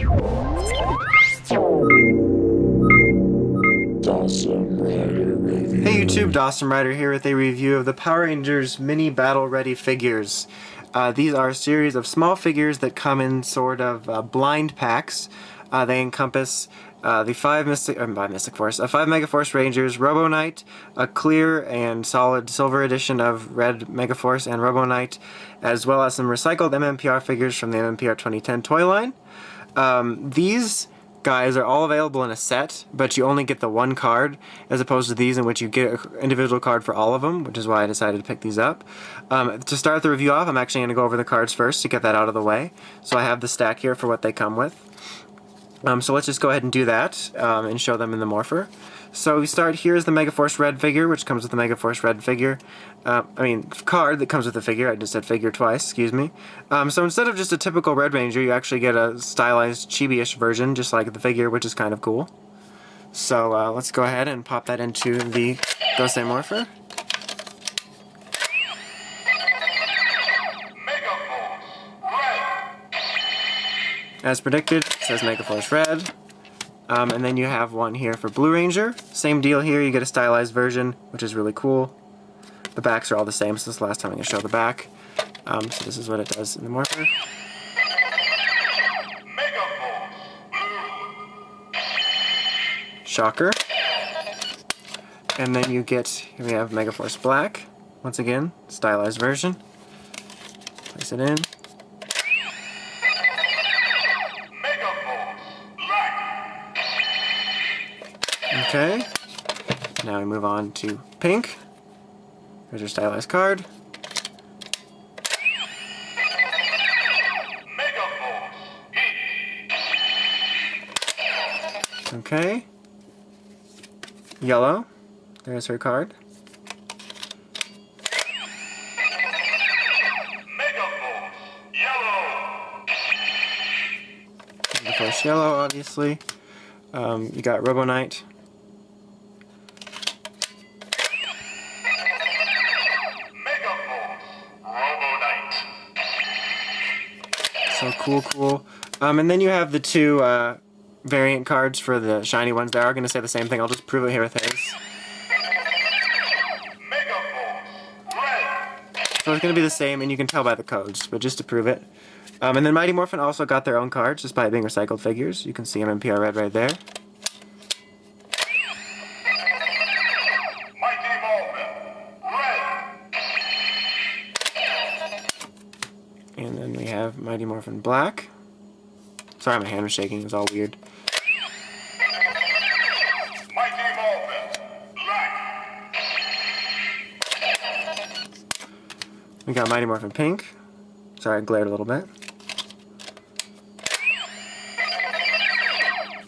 Hey YouTube, Dawson Rider here with a review of the Power Rangers Mini Battle Ready figures. These are a series of small figures that come in sort of blind packs. They encompass the five MegaForce Rangers, Robo Knight, a clear and solid silver edition of Red MegaForce and Robo Knight, as well as some recycled MMPR figures from the MMPR 2010 toy line. These guys are all available in a set, but you only get the one card, as opposed to these in which you get an individual card for all of them, which is why I decided to pick these up. To start the review off, I'm actually going to go over the cards first to get that out of the way. So I have the stack here for what they come with. So let's just go ahead and do that and show them in the morpher. So we start, here's the MegaForce Red figure, which comes with the MegaForce Red figure. Card that comes with the figure. I just said figure twice, excuse me. So instead of just a typical Red Ranger, you actually get a stylized chibi-ish version, just like the figure, which is kind of cool. So let's go ahead and pop that into the Gosei morpher. As predicted, it says MegaForce Red. And then you have one here for Blue Ranger. Same deal here, you get a stylized version, which is really cool. The backs are all the same, so this is the last time I'm going to show the back. So this is what it does in the morpher. Shocker. And then you get, here we have MegaForce Black. Once again, stylized version. Place it in. Okay, now we move on to Pink. Here's your stylized card. Okay. Yellow. There's her card. MegaForce Yellow, obviously. You got Robo Knight. So cool. And then you have the two variant cards for the shiny ones. They are going to say the same thing. I'll just prove it here with his. So it's going to be the same, and you can tell by the codes, but just to prove it. And then Mighty Morphin also got their own cards, despite being recycled figures. You can see MMPR Red right there. And then we have Mighty Morphin Black. Sorry, my hand was shaking, it was all weird. Mighty Morphin Black. We got Mighty Morphin Pink. Sorry, I glared a little bit.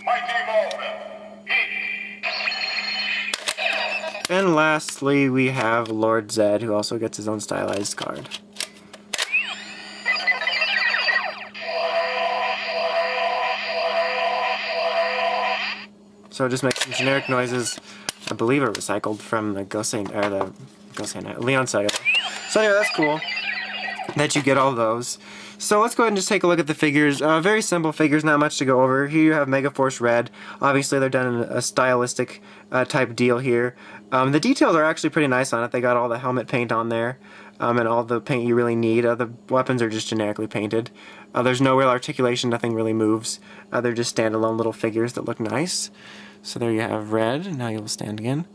Mighty Morphin Pink. And lastly, we have Lord Zedd, who also gets his own stylized card. So it just makes some generic noises, I believe are recycled from the Leon Cellular. So anyway, that's cool that you get all those. So let's go ahead and just take a look at the figures. Very simple figures, not much to go over. Here you have MegaForce Red. Obviously they're done in a stylistic type deal here. The details are actually pretty nice on it. They got all the helmet paint on there. And all the paint you really need. The weapons are just generically painted. There's no real articulation, nothing really moves. They're just standalone little figures that look nice. So there you have Red, now you'll stand again.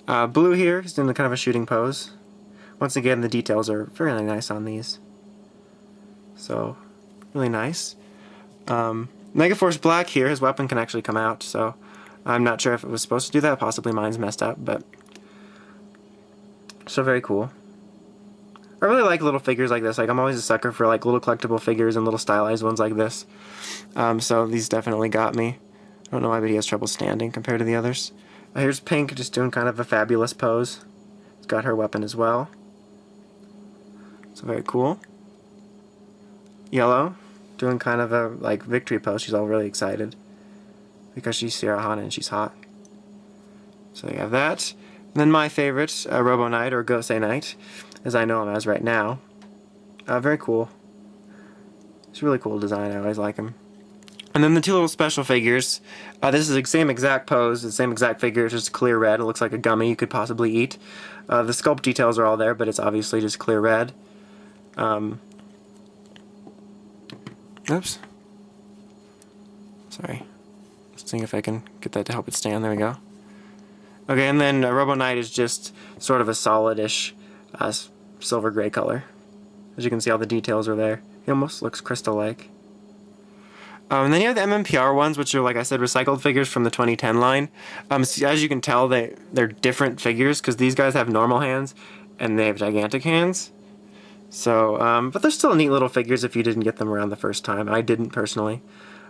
Blue here, he's doing kind of a shooting pose. Once again, the details are really nice on these. So, really nice. MegaForce Black here, his weapon can actually come out, so I'm not sure if it was supposed to do that, possibly mine's messed up, but... So very cool. I really like little figures like this. Like, I'm always a sucker for like little collectible figures and little stylized ones like this. So these definitely got me. I don't know why, but he has trouble standing compared to the others. Here's Pink, just doing kind of a fabulous pose. He's got her weapon as well. So very cool. Yellow, doing kind of a like victory pose. She's all really excited because she's Sierra Hana and she's hot. So you have that. And then my favorite, Robo Knight, or Gosei Knight, as I know him as right now. Very cool. It's a really cool design, I always like him. And then the two little special figures. This is the same exact pose, the same exact figure, just clear red. It looks like a gummy you could possibly eat. The sculpt details are all there, but it's obviously just clear red. Oops. Sorry. Let's see if I can get that to help it stand. There we go. Okay, and then Robo Knight is just sort of a solidish silver gray color. As you can see, all the details are there. He almost looks crystal-like. And then you have the MMPR ones, which are, like I said, recycled figures from the 2010 line. So as you can tell, they're different figures, because these guys have normal hands, and they have gigantic hands. So, but they're still neat little figures if you didn't get them around the first time. I didn't, personally.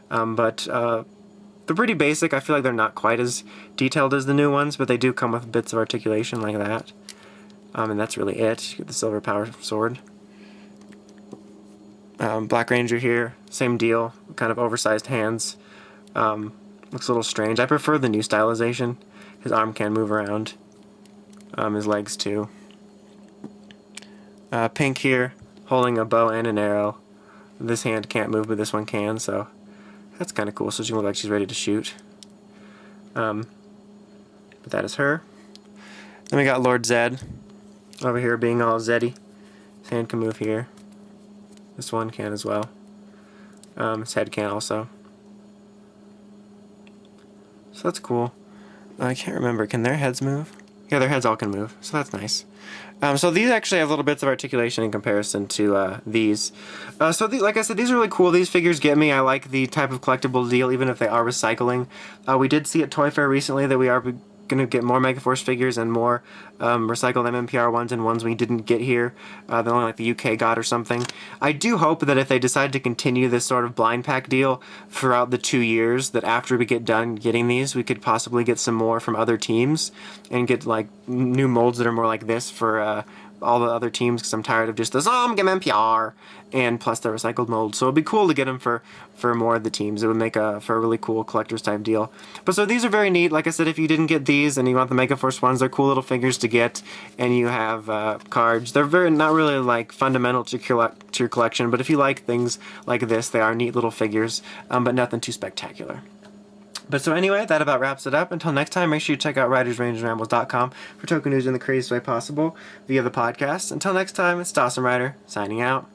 But they're pretty basic. I feel like they're not quite as detailed as the new ones, but they do come with bits of articulation like that. And that's really it. You get the silver power sword. Black Ranger here, same deal, kind of oversized hands. Looks a little strange. I prefer the new stylization. His arm can move around. His legs too. Pink here, holding a bow and an arrow. This hand can't move, but this one can, so that's kind of cool. So she looks like she's ready to shoot. But that is her. Then we got Lord Zedd over here being all Zeddy. His hand can move here. This one can as well. His head can also. So that's cool. I can't remember. Can their heads move? Yeah, their heads all can move. So that's nice. So these actually have little bits of articulation in comparison to these. Like I said, these are really cool. These figures get me. I like the type of collectible deal, even if they are recycling. We did see at Toy Fair recently that we are going to get more Megaforce figures and more recycled MMPR ones and ones we didn't get here that only like the UK got or something. I do hope that if they decide to continue this sort of blind pack deal throughout the 2 years, that after we get done getting these, we could possibly get some more from other teams and get like new molds that are more like this for all the other teams, because I'm tired of just the MMPR and plus the recycled mold. So it'd be cool to get them for more of the teams. It would make for a really cool collector's type deal. But so these are very neat. Like I said, if you didn't get these and you want the MegaForce ones, they're cool little figures to get, and you have cards. They're not really like fundamental to your collection, but if you like things like this, they are neat little figures, but nothing too spectacular. But so anyway, that about wraps it up. Until next time, make sure you check out RidersRangersRambles.com for token news in the craziest way possible via the podcast. Until next time, it's Dawson Rider, signing out.